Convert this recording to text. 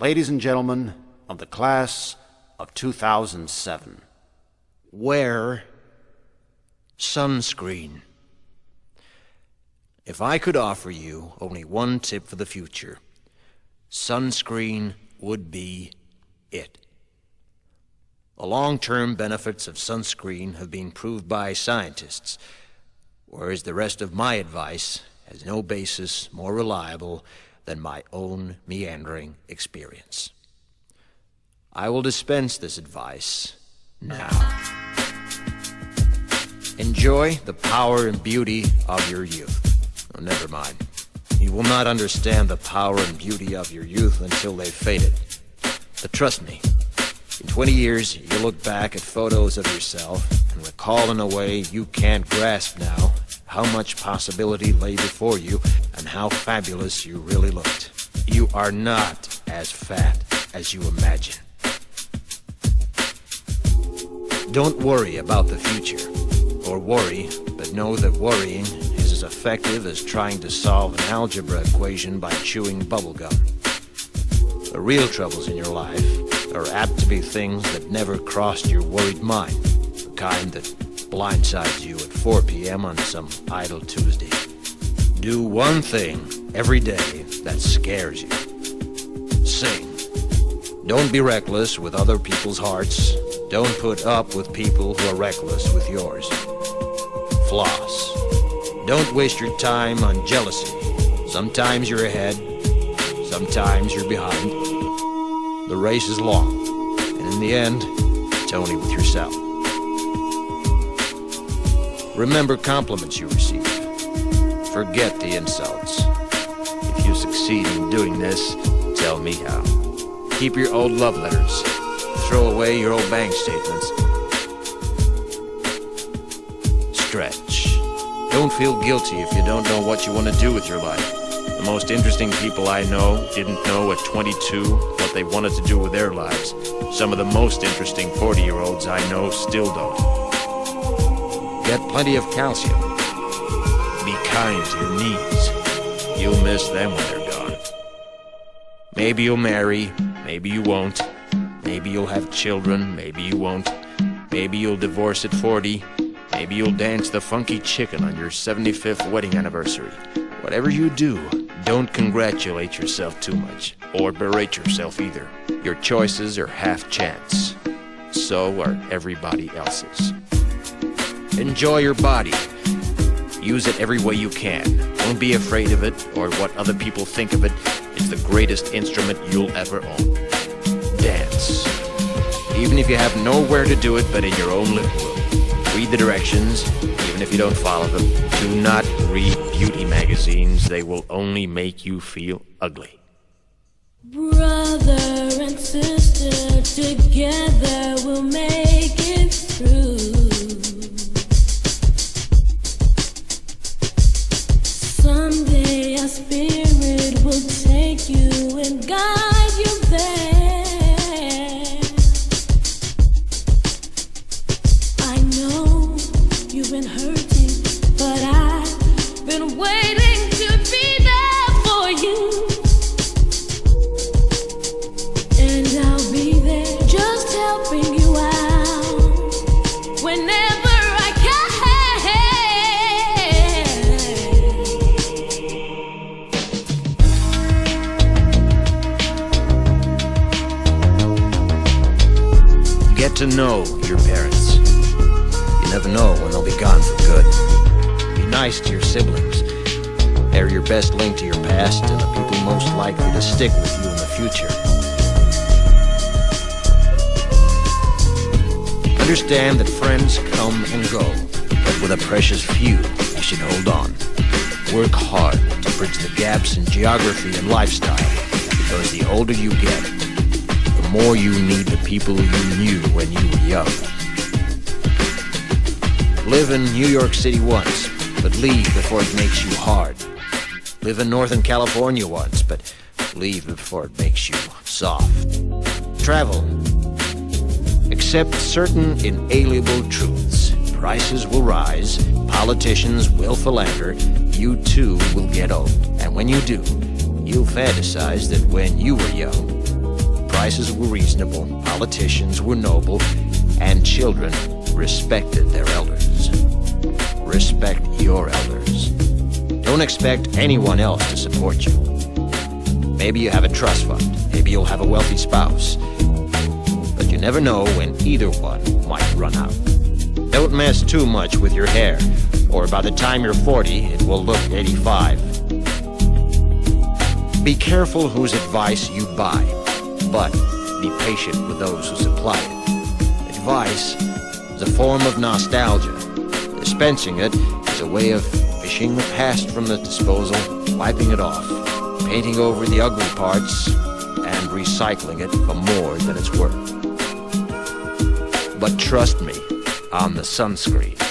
Ladies and gentlemen of the class of 2007, wear sunscreen. If I could offer you only one tip for the future, sunscreen would be it. The long-term benefits of sunscreen have been proved by scientists, whereas the rest of my advice has no basis more reliable than my own meandering experience. I will dispense this advice now. Enjoy the power and beauty of your youth. Oh, never mind. You will not understand the power and beauty of your youth until they've faded. But trust me, in 20 years, you'll look back at photos of yourself and recall in a way you can't grasp now how much possibility lay before you and how fabulous you really looked. You are not as fat as you imagine. Don't worry about the future, or worry, but know that worrying is as effective as trying to solve an algebra equation by chewing bubblegum. The real troubles in your life are apt to be things that never crossed your worried mind, the kind that blindsides you at 4 p.m. on some idle Tuesday. Do one thing every day that scares you. Sing. Don't be reckless with other people's hearts. Don't put up with people who are reckless with yours. Floss. Don't waste your time on jealousy. Sometimes you're ahead, sometimes you're behind. The race is long, and in the end, it's only with yourself. Remember compliments you receive. Forget the insults. If you succeed in doing this, tell me how. Keep your old love letters. Throw away your old bank statements. Stretch. Don't feel guilty if you don't know what you want to do with your life. The most interesting people I know didn't know at 22 what they wanted to do with their lives. Some of the most interesting 40-year-olds I know still don't. Get plenty of calcium. Be kind to your knees. You'll miss them when they're gone. Maybe you'll marry, maybe you won't. Maybe you'll have children, maybe you won't. Maybe you'll divorce at 40. Maybe you'll dance the funky chicken on your 75th wedding anniversary. Whatever you do, don't congratulate yourself too much, or berate yourself either. Your choices are half chance. So are everybody else's. Enjoy your body. Use it every way you can. Don't be afraid of it or what other people think of it. It's the greatest instrument you'll ever own. Dance. Even if you have nowhere to do it but in your own living room. Read the directions, even if you don't follow them. Do not read beauty magazines. They will only make you feel ugly. Brother and sister, together we'll make it through. Someday our spirit will take you and guide you there. I know you've been hurting, but I've been waiting to be there for you. And I'll be there just helping you out whenever I can. Get to know your parents. You never know when they'll be gone for good. Be nice to your siblings. They're your best link to your past and the people most likely to stick with you in the future. Understand that friends come and go, but with a precious few, you should hold on. Work hard to bridge the gaps in geography and lifestyle, because the older you get, the more you need the people you knew when you were young. Live in New York City once, but leave before it makes you hard. Live in Northern California once, but leave before it makes you soft. Travel. Accept certain inalienable truths. Prices will rise, politicians will philander, you too will get old. And when you do, you'll fantasize that when you were young, prices were reasonable, politicians were noble, and children respected their elders. Respect your elders. Don't expect anyone else to support you. Maybe you have a trust fund, maybe you'll have a wealthy spouse, but you never know when either one might run out. Don't mess too much with your hair, or by the time you're 40, it will look 85. Be careful whose advice you buy, but be patient with those who supply it. Advice is a form of nostalgia. Dispensing it is a way of fishing the past from the disposal, wiping it off, painting over the ugly parts, and recycling it for more than it's worth. But trust me on the sunscreen.